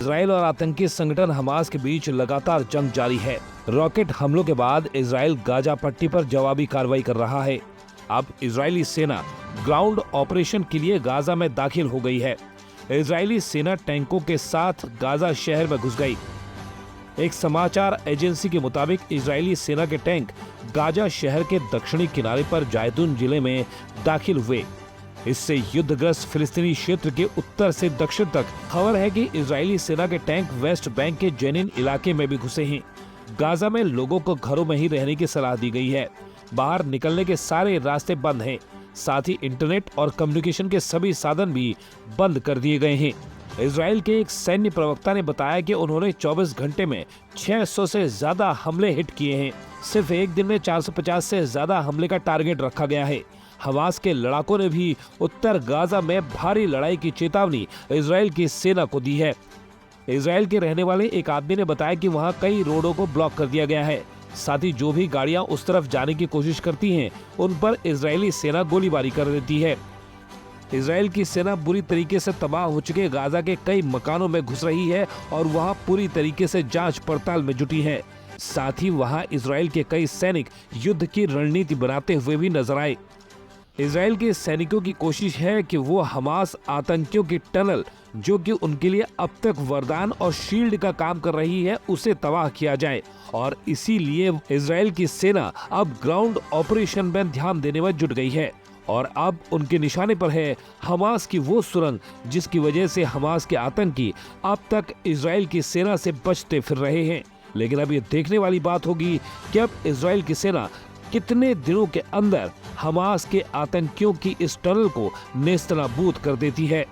Israel और आतंकी संगठन हमास के बीच लगातार जंग जारी है। रॉकेट हमलों के बाद इजराइल गाजा पट्टी पर जवाबी कार्रवाई कर रहा है। अब इजरायली सेना ग्राउंड ऑपरेशन के लिए गाजा में दाखिल हो गई है। इजरायली सेना टैंकों के साथ गाजा शहर में घुस गई। एक समाचार एजेंसी के मुताबिक इजरायली सेना के टैंक गाजा शहर के दक्षिणी किनारे पर जायतून जिले में दाखिल हुए। इससे युद्धग्रस्त फिलिस्तीनी क्षेत्र के उत्तर से दक्षिण तक खबर है कि इजरायली सेना के टैंक वेस्ट बैंक के जेनिन इलाके में भी घुसे हैं। गाजा में लोगों को घरों में ही रहने की सलाह दी गई है। बाहर निकलने के सारे रास्ते बंद हैं। साथ ही इंटरनेट और कम्युनिकेशन के सभी साधन भी बंद कर दिए गए हैं। इजराइल के एक सैन्य प्रवक्ता ने बताया कि उन्होंने 24 घंटे में 600 से ज्यादा हमले हिट किए हैं। सिर्फ एक दिन में 450 से ज्यादा हमले का टारगेट रखा गया है। हमास के लड़ाकों ने भी उत्तर गाजा में भारी लड़ाई की चेतावनी इजराइल की सेना को दी है। इजराइल के रहने वाले एक आदमी ने बताया कि वहां कई रोडों को ब्लॉक कर दिया गया है। साथ ही जो भी गाड़ियां उस तरफ जाने की कोशिश करती हैं, उन पर इजरायली सेना गोलीबारी कर देती है। इजराइल की सेना बुरी तरीके से तबाह हो चुके गाजा के कई मकानों में घुस रही है और वहां पूरी तरीके से जांच पड़ताल में जुटी है। साथ ही वहां इजराइल के कई सैनिक युद्ध की रणनीति बनाते हुए भी नजर आए। इजराइल के सैनिकों की कोशिश है कि वो हमास आतंकियों की टनल, जो कि उनके लिए अब तक वरदान और शील्ड का काम कर रही है, उसे तबाह किया जाए और इसीलिए इजराइल की सेना अब ग्राउंड ऑपरेशन में ध्यान देने में जुट गई है और अब उनके निशाने पर है हमास की वो सुरंग, जिसकी वजह से हमास के आतंकी अब तक इजराइल की सेना से बचते फिर रहे हैं। लेकिन अब ये देखने वाली बात होगी कि अब इजराइल की सेना कितने दिनों के अंदर हमास के आतंकियों की इस टनल को नेस्तनाबूद कर देती है।